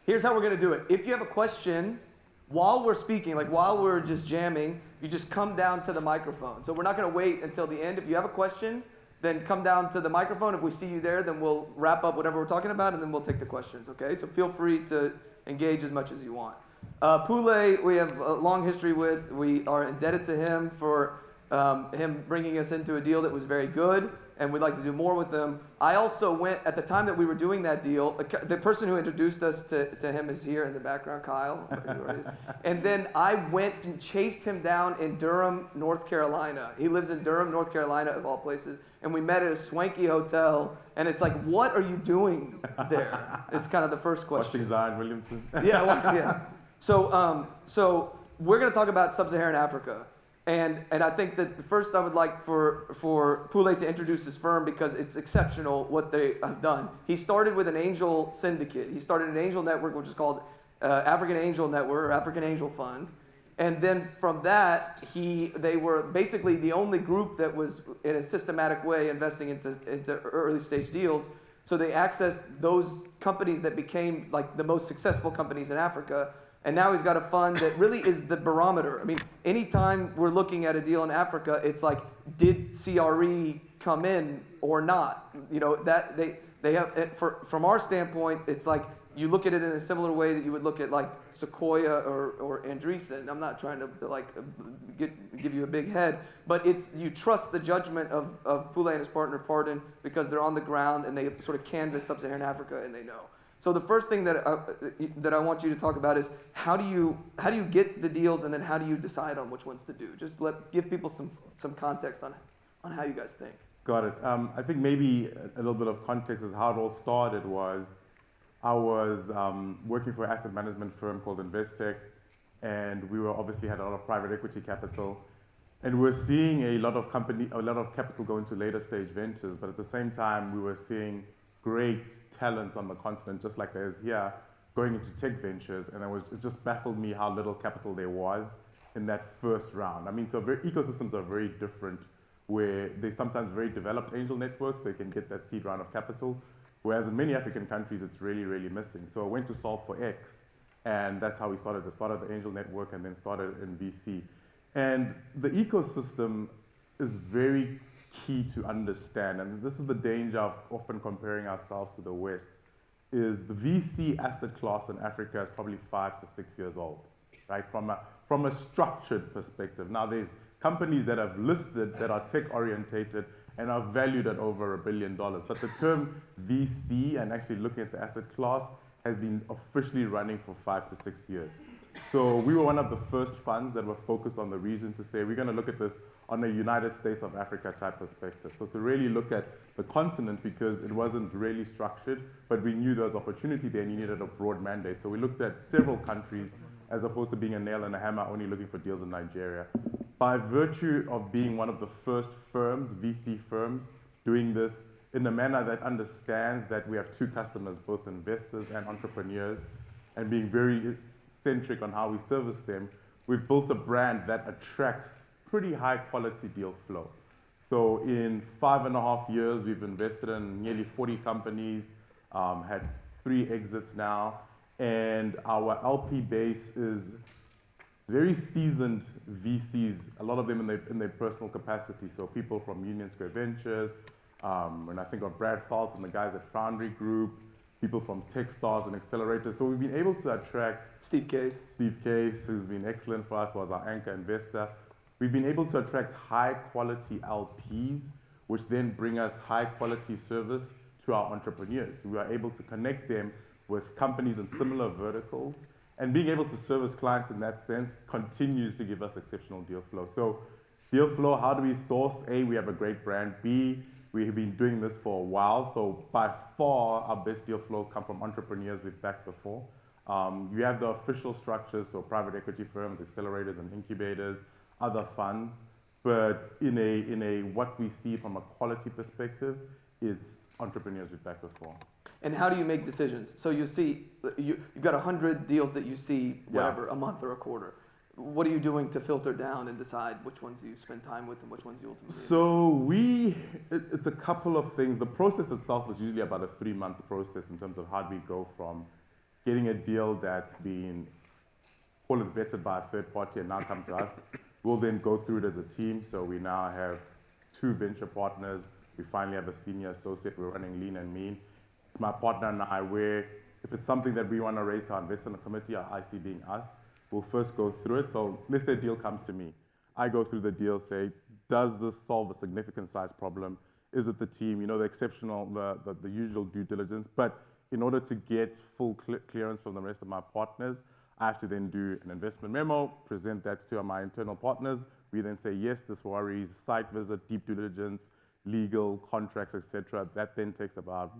Here's how we're going to do it. If you have a question while we're speaking, like while we're just jamming, you just come down to the microphone. So we're not going to wait until the end. If you have a question, then come down to the microphone. If we see you there, then we'll wrap up whatever we're talking about, and then we'll take the questions, okay? So feel free to engage as much as you want. Pule, we have a long history with. We are indebted to him for him bringing us into a deal that was very good, and we'd like to do more with him. I also went, at the time that we were doing that deal, the person who introduced us to him is here in the background, Kyle. And then I went and chased him down in Durham, North Carolina. He lives in Durham, North Carolina, of all places. And we met at a swanky hotel, and it's like, what are you doing there? It's kind of the first question. Watching Zion Williamson. Yeah. So we're going to talk about sub-Saharan Africa. And I think that first I would like for Pule to introduce his firm because it's exceptional what they have done. He started with an angel syndicate. He started an angel network, which is called African Angel Network, or African Angel Fund. And then from that, they were basically the only group that was in a systematic way investing into early stage deals. So they accessed those companies that became like the most successful companies in Africa. And now he's got a fund that really is the barometer. I mean, anytime we're looking at a deal in Africa, it's like, did CRE come in or not? You know, that they have, from our standpoint, it's like, you look at it in a similar way that you would look at like Sequoia or Andreessen. I'm not trying to like give you a big head, but it's you trust the judgment of Pule and his partner Pardon because they're on the ground and they sort of canvass sub-Saharan Africa and they know. So the first thing that I want you to talk about is how do you get the deals and then how do you decide on which ones to do? Just give people some context on how you guys think. Got it. I think maybe a little bit of context is how it all started was I was working for an asset management firm called Investec, and we were obviously had a lot of private equity capital, and we're seeing a lot of capital go into later stage ventures, but at the same time we were seeing great talent on the continent, just like there is here, going into tech ventures, and it just baffled me how little capital there was in that first round. I mean, so ecosystems are very different, where they sometimes very developed angel networks, so you can get that seed round of capital. Whereas in many African countries, it's really, really missing. So I went to Solve for X, and that's how we started. I started the Angel Network and then started in VC. And the ecosystem is very key to understand, and this is the danger of often comparing ourselves to the West, is the VC asset class in Africa is probably 5 to 6 years old, right? From a structured perspective. Now there's companies that have listed that are tech-orientated and are valued at over $1 billion. But the term VC and actually looking at the asset class has been officially running for 5 to 6 years. So we were one of the first funds that were focused on the region to say, we're going to look at this on a United States of Africa type perspective. So to really look at the continent because it wasn't really structured, but we knew there was opportunity there and you needed a broad mandate. So we looked at several countries as opposed to being a nail in a hammer, only looking for deals in Nigeria. By virtue of being one of the first firms, VC firms, doing this in a manner that understands that we have two customers, both investors and entrepreneurs, and being very centric on how we service them, we've built a brand that attracts pretty high quality deal flow. So in 5.5 years, we've invested in nearly 40 companies, had 3 exits now, and our LP base is very seasoned VCs, a lot of them in their personal capacity. So people from Union Square Ventures, and I think of Brad Falt and the guys at Foundry Group, people from Techstars and Accelerators. So we've been able to attract Steve Case, who's been excellent for us, was our anchor investor. We've been able to attract high quality LPs, which then bring us high quality service to our entrepreneurs. We are able to connect them with companies in similar verticals, and being able to service clients in that sense continues to give us exceptional deal flow. So deal flow, how do we source? A, we have a great brand. B, we have been doing this for a while. So by far, our best deal flow come from entrepreneurs we've backed before. You have the official structures, so private equity firms, accelerators and incubators, other funds. But in a what we see from a quality perspective, it's entrepreneurs we've backed before. And how do you make decisions? So you see, you've got 100 deals that you see, whatever, a month or a quarter. What are you doing to filter down and decide which ones you spend time with and which ones you ultimately So it's a couple of things. The process itself is usually about a 3-month process in terms of how do we go from getting a deal that's been, call it vetted by a third party and now come to us. We'll then go through it as a team. So we now have 2 venture partners. We finally have a senior associate. We're running lean and mean. It's my partner and I, where if it's something that we want to raise to our investment committee, our IC being us, we'll first go through it. So let's say a deal comes to me. I go through the deal, say, does this solve a significant size problem? Is it the team? You know, the exceptional, the usual due diligence. But in order to get full clearance from the rest of my partners, I have to then do an investment memo, present that to my internal partners. We then say, yes, this worries, site visit, deep due diligence, legal, contracts, etc. That then takes about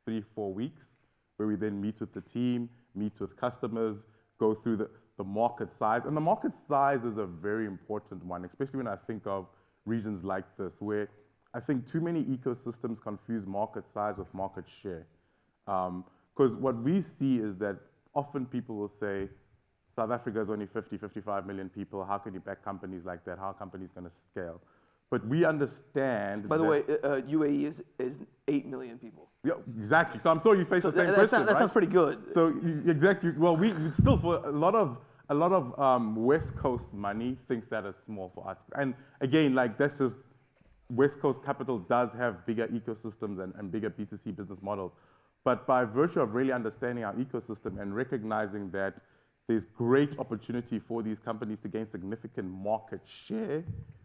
3-4 weeks, where we then meet with the team, meet with customers, go through the market size. And the market size is a very important one, especially when I think of regions like this, where I think too many ecosystems confuse market size with market share. Because what we see is that often people will say, South Africa is only 55 million people. How can you back companies like that? How are companies going to scale? But we understand. By the way, UAE is 8 million people. Yeah, exactly. So I'm sure you face the same question, that sounds pretty good. So exactly. Well, we still, for a lot of West Coast money thinks that is small for us. And again, like that's just West Coast capital does have bigger ecosystems and bigger B2C business models. But by virtue of really understanding our ecosystem and recognizing that there's great opportunity for these companies to gain significant market share,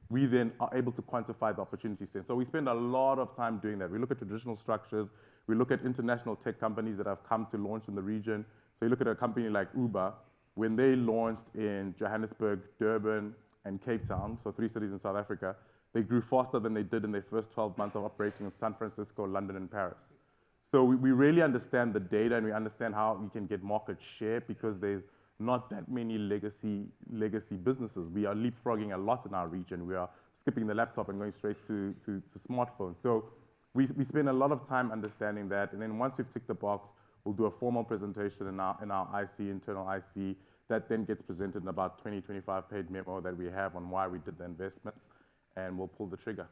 we then are able to quantify the opportunity set. So we spend a lot of time doing that. We look at traditional structures. We look at international tech companies that have come to launch in the region. So you look at a company like Uber, when they launched in Johannesburg, Durban, and Cape Town, so 3 cities in South Africa, they grew faster than they did in their first 12 months of operating in San Francisco, London, and Paris. So we really understand the data and we understand how we can get market share because there's not that many legacy businesses. We are leapfrogging a lot in our region. We are skipping the laptop and going straight to smartphones. So we spend a lot of time understanding that. And then once we've ticked the box, we'll do a formal presentation in our IC, internal IC, that then gets presented in about 25 page memo that we have on why we did the investments, and we'll pull the trigger.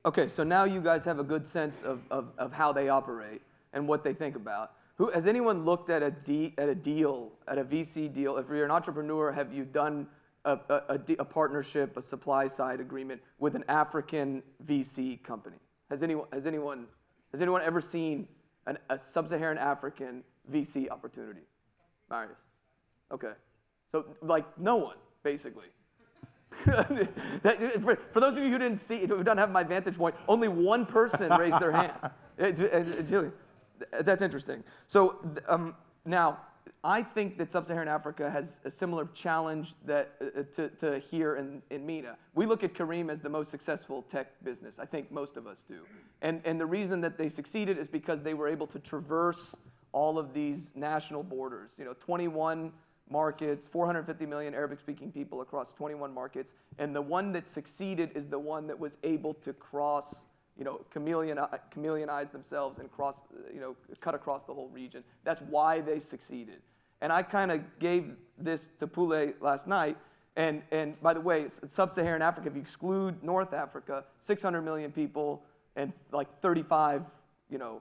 Okay, so now you guys have a good sense of how they operate and what they think about. Has anyone looked at a deal, at a VC deal? If you're an entrepreneur, have you done a partnership, a supply side agreement with an African VC company? Has anyone ever seen a sub-Saharan African VC opportunity? Marius? Okay, so like no one, basically. For those of you who didn't see, who don't have my vantage point, only one person raised their hand. That's interesting. So now, I think that sub-Saharan Africa has a similar challenge to here in MENA. We look at Kareem as the most successful tech business. I think most of us do. And the reason that they succeeded is because they were able to traverse all of these national borders. 21 markets, 450 million Arabic-speaking people across 21 markets. And the one that succeeded is the one that was able to cross, chameleonize themselves and cut across the whole region. That's why they succeeded. And I kind of gave this to Pule last night. And by the way, sub-Saharan Africa, if you exclude North Africa, 600 million people and like 35,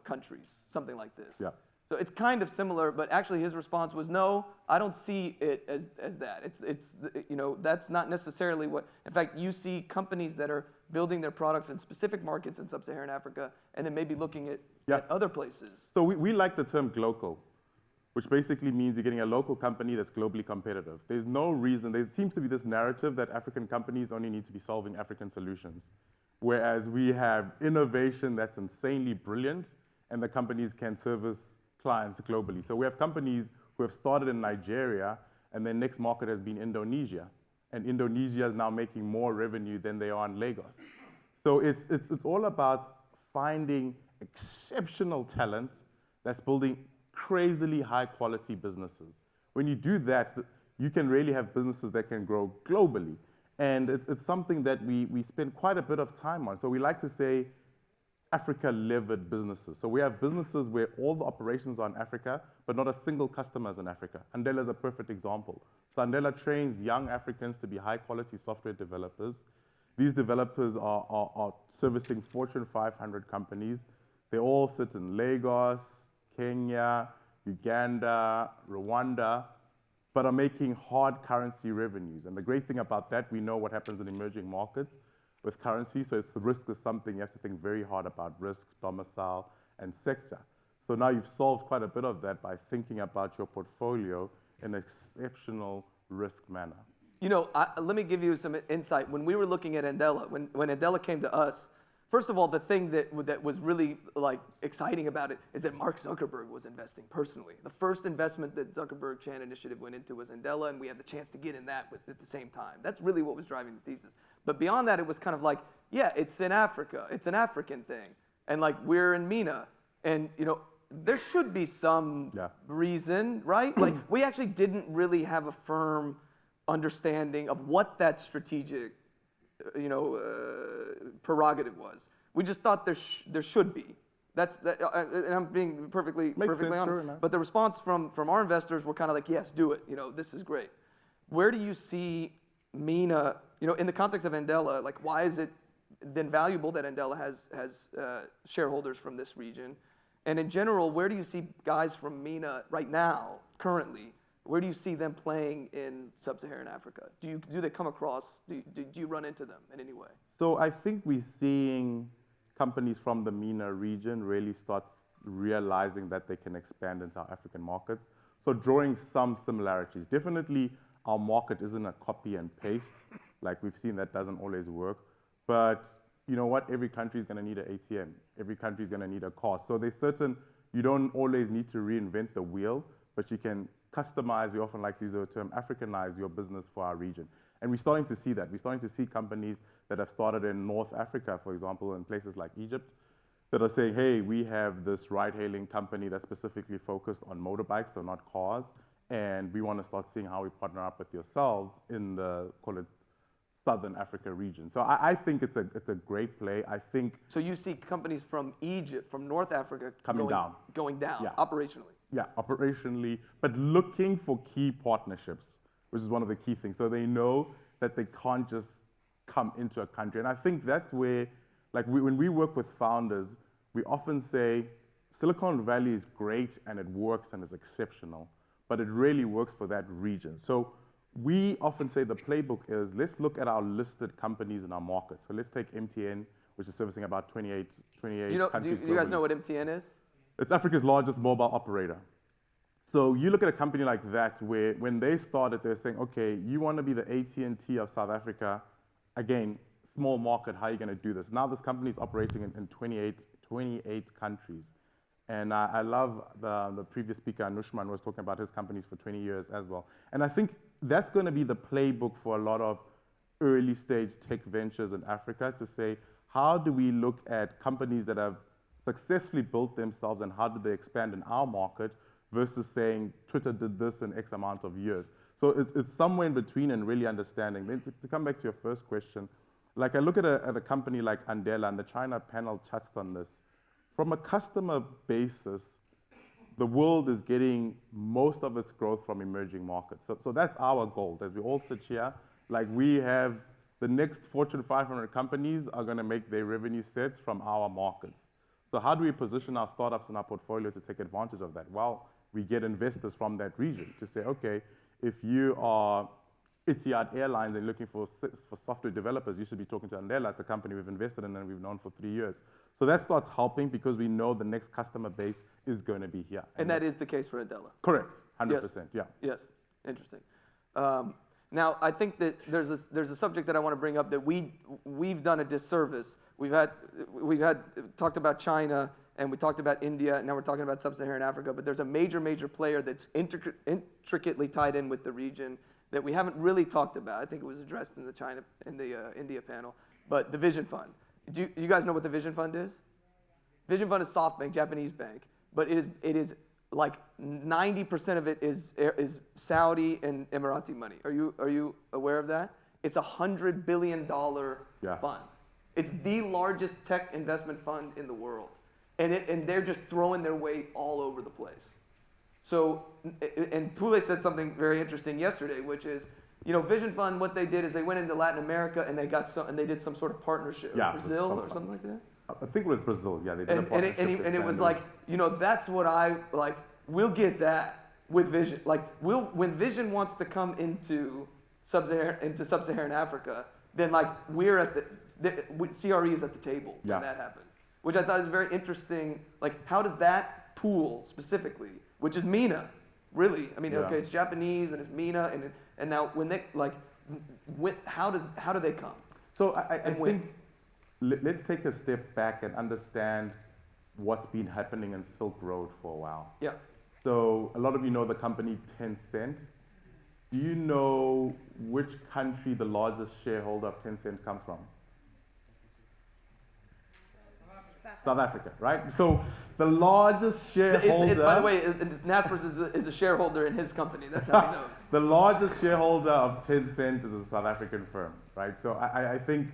countries, something like this. Yeah. So it's kind of similar, but actually his response was, no, I don't see it as that. It's that's not necessarily what, in fact, you see companies that are building their products in specific markets in sub-Saharan Africa and then maybe looking at other places. So we like the term glocal, which basically means you're getting a local company that's globally competitive. There's no reason, there seems to be this narrative that African companies only need to be solving African solutions, whereas we have innovation that's insanely brilliant and the companies can service clients globally. So we have companies who have started in Nigeria and their next market has been Indonesia. And Indonesia is now making more revenue than they are in Lagos. So it's all about finding exceptional talent that's building crazily high quality businesses. When you do that, you can really have businesses that can grow globally. And it's something that we spend quite a bit of time on. So we like to say Africa-levered businesses. So we have businesses where all the operations are in Africa, but not a single customer is in Africa. Andela is a perfect example. So Andela trains young Africans to be high-quality software developers. These developers are servicing Fortune 500 companies. They all sit in Lagos, Kenya, Uganda, Rwanda, but are making hard currency revenues. And the great thing about that, we know what happens in emerging markets with currency. So it's the risk is something you have to think very hard about: risk, domicile, and sector. So now you've solved quite a bit of that by thinking about your portfolio in an exceptional risk manner. You know, let me give you some insight. When we were looking at Andela, when Andela came to us, first of all, the thing that was really like exciting about it is that Mark Zuckerberg was investing personally. The first investment that Zuckerberg-Chan Initiative went into was Andela, and we had the chance to get in that at the same time. That's really what was driving the thesis. But beyond that, it was kind of like, yeah, it's in Africa. It's an African thing. And like, we're in MENA. And, you know, there should be some reason, right? Like, we actually didn't really have a firm understanding of what that strategic, you know, prerogative was. We just thought there should be. And I'm being perfectly honest. Sure, but the response from our investors were kind of like, yes, do it. You know, this is great. Where do you see MENA, you know, in the context of Andela, like, why is it then valuable that Andela has shareholders from this region? And in general, where do you see guys from MENA right now, currently? Where do you see them playing in sub-Saharan Africa? Do they come across? Do you run into them in any way? So I think we're seeing companies from the MENA region really start realizing that they can expand into our African markets. So drawing some similarities. Definitely, our market isn't a copy and paste. Like we've seen, that doesn't always work. But you know what? Every country is going to need an ATM. Every country is going to need a car. So there's certain, you don't always need to reinvent the wheel, but you can customize, we often like to use the term, Africanize your business for our region. And we're starting to see that. We're starting to see companies that have started in North Africa, for example, in places like Egypt, that are saying, hey, we have this ride-hailing company that's specifically focused on motorbikes, so not cars, and we want to start seeing how we partner up with yourselves in the, call it, Southern Africa region. So I think it's a great play. I think. So you see companies from Egypt, from North Africa, going down, Yeah. operationally. Yeah, operationally, but looking for key partnerships, which is one of the key things. So they know that they can't just come into a country. And I think that's where, like when we work with founders, we often say Silicon Valley is great and it works and is exceptional, but it really works for that region. So we often say the playbook is, let's look at our listed companies in our market. So let's take MTN, which is servicing about 28 countries. Do you guys know what MTN is? It's Africa's largest mobile operator. So you look at a company like that where when they started, they're saying, okay, you want to be the AT&T of South Africa. Again, small market, how are you going to do this? Now this company is operating in 28 countries. And I love the previous speaker, Anushman, was talking about his companies for 20 years as well. And I think that's going to be the playbook for a lot of early stage tech ventures in Africa, to say, how do we look at companies that have successfully built themselves and how did they expand in our market versus saying Twitter did this in X amount of years. So it's somewhere in between and really understanding. Then to come back to your first question, like I look at a company like Andela, and the China panel touched on this. From a customer basis, the world is getting most of its growth from emerging markets. So that's our goal. As we all sit here, like we have the next Fortune 500 companies are going to make their revenue sets from our markets. So how do we position our startups in our portfolio to take advantage of that? Well, we get investors from that region to say, okay, if you are Etihad Airlines and looking for software developers, you should be talking to Andela. It's a company we've invested in and we've known for 3 years. So that starts helping because we know the next customer base is going to be here. And that is the case for Andela? Correct, 100%, yeah. Yes, interesting. Now, I think that there's a subject that I want to bring up that we've done a disservice. We've had talked about China and we talked about India, and now we're talking about sub-Saharan Africa, but there's a major player that's intricately tied in with the region that we haven't really talked about. I think it was addressed in the India panel, but the Vision Fund. Do you guys know what the Vision Fund is? Vision Fund is SoftBank, Japanese bank, but it is like 90% of it is Saudi and Emirati money. Are you aware of that? It's $100 billion fund. It's the largest tech investment fund in the world, and they're just throwing their weight all over the place. So, and Pule said something very interesting yesterday, which is, you know, Vision Fund, what they did is they went into Latin America and they did some sort of partnership. Yeah, Brazil or something like that? I think it was Brazil, yeah. They did a partnership and it was like, you know, that's what I, like, we'll get that with Vision. Like, when Vision wants to come into sub-Saharan Africa, then like we're at CRE is at the table when that happens, which I thought is very interesting. Like, how does that Pule specifically, which is MENA, really? I mean, okay, it's Japanese and it's MENA, and now when they like, how do they come? So I think let's take a step back and understand what's been happening in SilkRoad for a while. Yeah. So a lot of you know the company Tencent. Do you know which country the largest shareholder of Tencent comes from? South Africa, right? So the largest shareholder... by the way, Naspers is a shareholder in his company. That's how he knows. The largest shareholder of Tencent is a South African firm, right? So I think,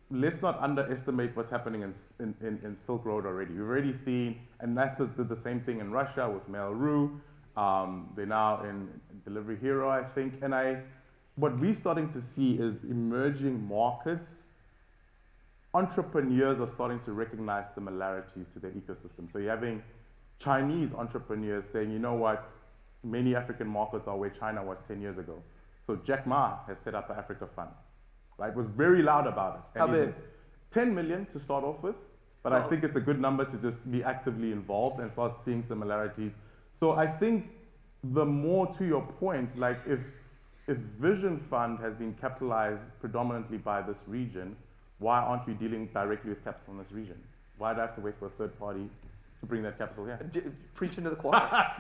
let's not underestimate what's happening in SilkRoad already. We've already seen, and Naspers did the same thing in Russia with Mail.ru. They're now in Delivery Hero, I think. And what we're starting to see is emerging markets. Entrepreneurs are starting to recognize similarities to their ecosystem. So you're having Chinese entrepreneurs saying, you know what, many African markets are where China was 10 years ago. So Jack Ma has set up an Africa Fund, right? Was very loud about it. How big? 10 million to start off with, but I think it's a good number to just be actively involved and start seeing similarities. So I think the more to your point, like if Vision Fund has been capitalized predominantly by this region, why aren't we dealing directly with capital in this region? Why do I have to wait for a third party to bring that capital here? Preaching to the choir.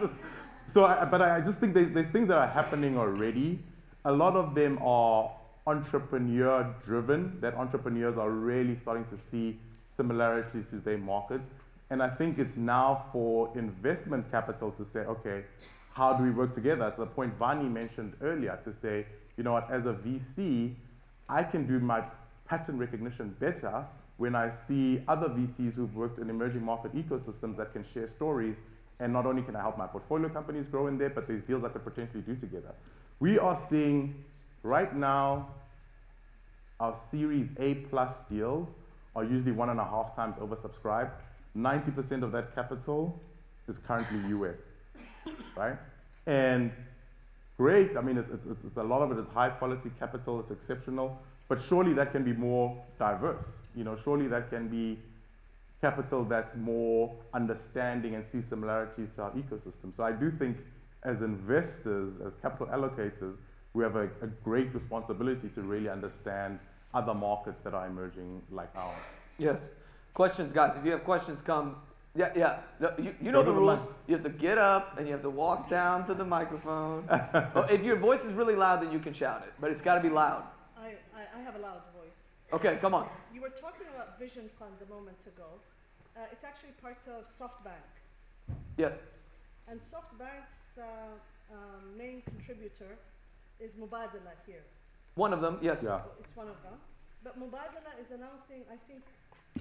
But I just think there's things that are happening already. A lot of them are entrepreneur driven, that entrepreneurs are really starting to see similarities to their markets. And I think it's now for investment capital to say, okay, how do we work together? That's the point Vani mentioned earlier, to say, you know what, as a VC, I can do my pattern recognition better when I see other VCs who've worked in emerging market ecosystems that can share stories. And not only can I help my portfolio companies grow in there, but there's deals I could potentially do together. We are seeing right now, our Series A+ deals are usually 1.5 times oversubscribed. 90% of that capital is currently US, right? And great, I mean, it's a lot of it is high quality capital, it's exceptional, but surely that can be more diverse. You know, surely that can be capital that's more understanding and see similarities to our ecosystem. So I do think as investors, as capital allocators, we have a great responsibility to really understand other markets that are emerging like ours. Yes. Questions, guys. If you have questions, come. Yeah. No, you know the rules. You have to get up and you have to walk down to the microphone. If your voice is really loud, then you can shout it, but it's got to be loud. I have a loud voice. Okay, come on. You were talking about Vision Fund a moment ago. It's actually part of SoftBank. Yes. And SoftBank's main contributor is Mubadala here. One of them, yes. Yeah. It's one of them. But Mubadala is announcing, I think,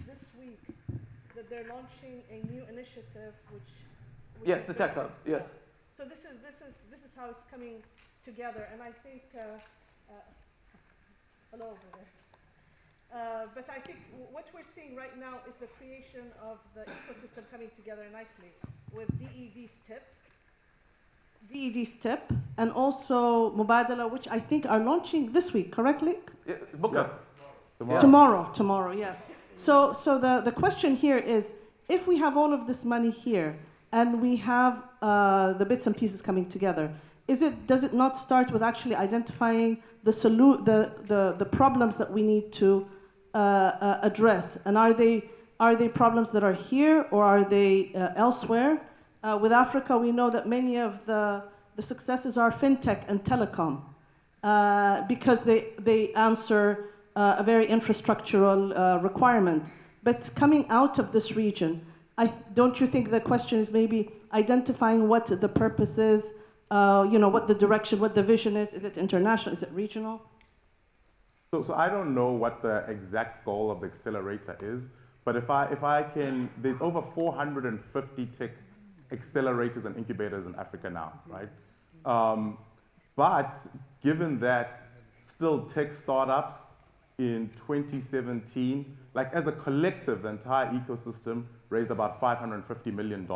this week that they're launching a new initiative, which yes, the Tech Hub. Yes. So this is how it's coming together, and I think hello over there. But I think what we're seeing right now is the creation of the ecosystem coming together nicely with DED's tip, and also Mubadala, which I think are launching this week, correctly? Yeah, Booker. Yeah. Tomorrow, yes. So the question here is, if we have all of this money here and we have the bits and pieces coming together, does it not start with actually identifying the problems that we need to address? And are they problems that are here or are they elsewhere? With Africa, we know that many of the successes are fintech and telecom because they answer a very infrastructural requirement. But coming out of this region, don't you think the question is maybe identifying what the purpose is, what the direction, what the vision is? Is it international? Is it regional? So I don't know what the exact goal of the accelerator is, but if I can, there's over 450 tech accelerators and incubators in Africa now, right? But given that still tech startups in 2017, like as a collective, the entire ecosystem raised about $550 million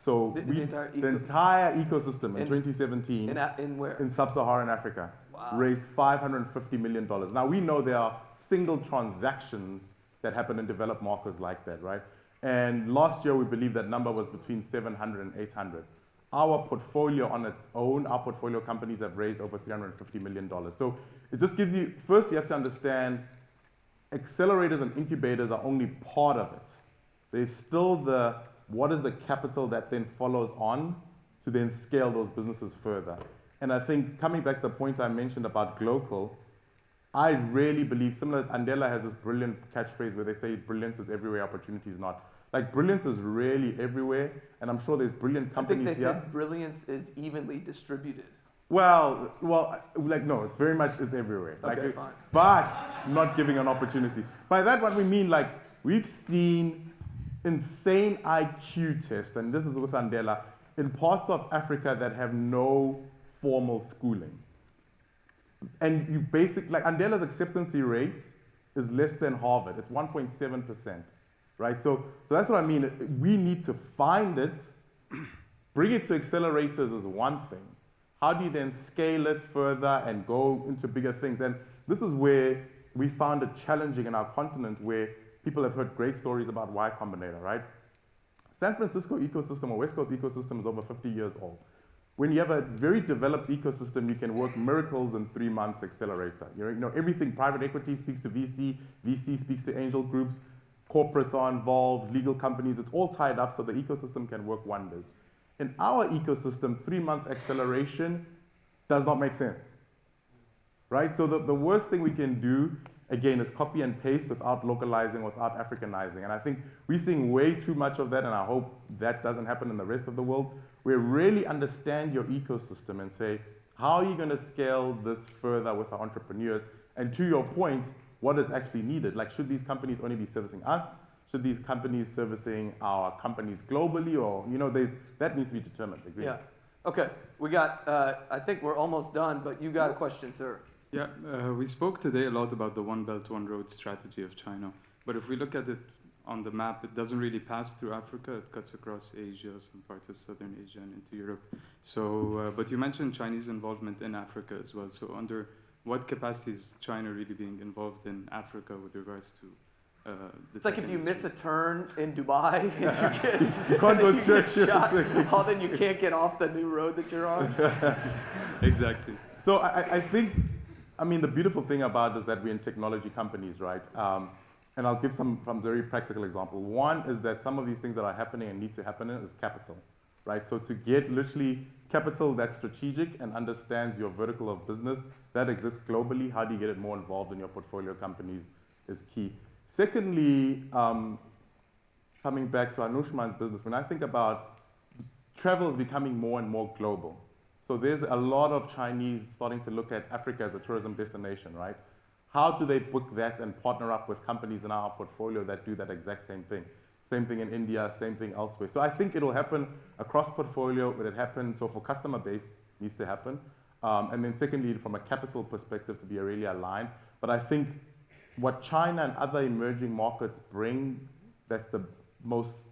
So The entire the entire ecosystem in In- 2017 in where? in sub-Saharan Africa Wow. raised $550 million. Now we know there are single transactions that happen in developed markets like that, right? And last year we believe that number was between 700 and 800. Our portfolio on its own, our portfolio companies have raised over $350 million. So it just gives you, first you have to understand accelerators and incubators are only part of it. There's still what is the capital that then follows on to then scale those businesses further. And I think coming back to the point I mentioned about Glocal, I really believe, similar, Andela has this brilliant catchphrase where they say brilliance is everywhere, opportunity is not. Like brilliance is really everywhere, and I'm sure there's brilliant companies I think they here. said brilliance is evenly distributed. Well, like no, it's very much is everywhere. Okay, like, fine. But not giving an opportunity. By that, what we mean, like we've seen insane IQ tests, and this is with Andela, in parts of Africa that have no formal schooling. And you like Andela's acceptancy rates is less than Harvard. It's 1.7%, right? So that's what I mean. We need to find it, bring it to accelerators is one thing. How do you then scale it further and go into bigger things? And this is where we found it challenging in our continent, where people have heard great stories about Y Combinator, right? San Francisco ecosystem or West Coast ecosystem is over 50 years old. When you have a very developed ecosystem, you can work miracles in 3 months accelerator. You know, everything, private equity speaks to VC, VC speaks to angel groups, corporates are involved, legal companies, it's all tied up so the ecosystem can work wonders. In our ecosystem, 3-month acceleration does not make sense, right? So the worst thing we can do, again, is copy and paste without localizing, without Africanizing. And I think we're seeing way too much of that, and I hope that doesn't happen in the rest of the world. We really understand your ecosystem and say, how are you going to scale this further with our entrepreneurs? And to your point, what is actually needed? Like, should these companies only be servicing us? Should these companies servicing our companies globally? Or, you know, that needs to be determined. Agree? Yeah. Okay. We got, I think we're almost done, but you got a question, sir. Yeah, we spoke today a lot about the One Belt, One Road strategy of China. But if we look at it on the map, it doesn't really pass through Africa. It cuts across Asia, some parts of Southern Asia, and into Europe. So, but you mentioned Chinese involvement in Africa as well. So under what capacity is China really being involved in Africa with regards to the It's like tech if you industry? miss a turn in Dubai and You can't go straight. shot, well, then you can't get off the new road that you're on. Exactly. So I think, I mean, the beautiful thing about it is that we're in technology companies, right? And I'll give some very practical example. One is that some of these things that are happening and need to happen is capital, right? So to get literally capital that's strategic and understands your vertical of business that exists globally, how do you get it more involved in your portfolio companies is key. Secondly, coming back to Anushman's business, when I think about travel is becoming more and more global. So there's a lot of Chinese starting to look at Africa as a tourism destination, right? How do they book that and partner up with companies in our portfolio that do that exact same thing? Same thing in India, same thing elsewhere. So I think it'll happen across portfolio, but it happens, so for customer base, needs to happen. And then secondly, from a capital perspective, to be really aligned. But I think what China and other emerging markets bring that's the most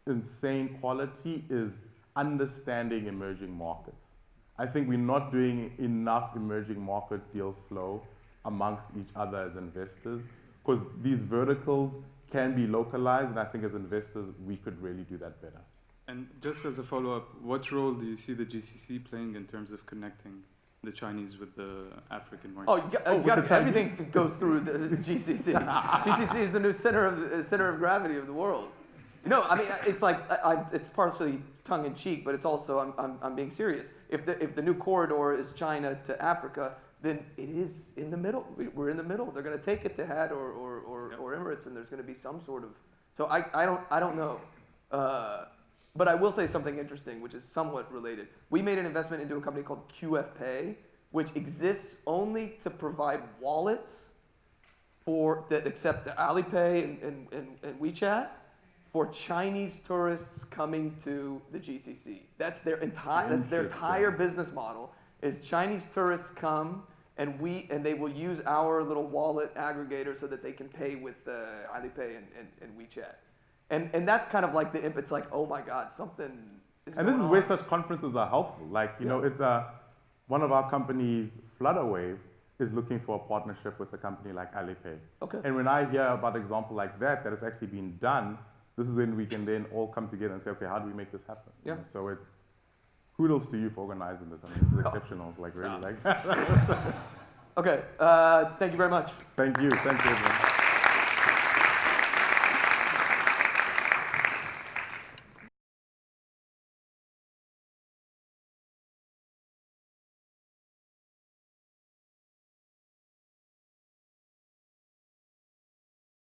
insane quality is understanding emerging markets. I think we're not doing enough emerging market deal flow amongst each other as investors, because these verticals can be localized, and I think as investors, we could really do that better. And just as a follow-up, what role do you see the GCC playing in terms of connecting the Chinese with the African market? Oh, you got everything goes through the GCC. GCC is the new center of gravity of the world. You know, I mean, it's like it's partially tongue in cheek, but it's also I'm being serious. If the new corridor is China to Africa, then it is in the middle. We're in the middle. They're going to take it to Had or Emirates, and there's going to be some sort of. So I don't know. But I will say something interesting, which is somewhat related. We made an investment into a company called QFPay, which exists only to provide wallets that accept Alipay and WeChat for Chinese tourists coming to the GCC. That's their entire business model. Is Chinese tourists come and they will use our little wallet aggregator so that they can pay with Alipay and WeChat. And that's kind of like it's like, oh my God, something And this is where such conferences are helpful. Like, you know, it's one of our companies, Flutterwave, is looking for a partnership with a company like Alipay. Okay. And when I hear about an example like that has actually been done, this is when we can then all come together and say, okay, how do we make this happen? Yeah. You know, so it's kudos to you for organizing this. I mean, this is exceptional. It's like really like. Okay. Thank you very much. Thank you. Thank you, everyone.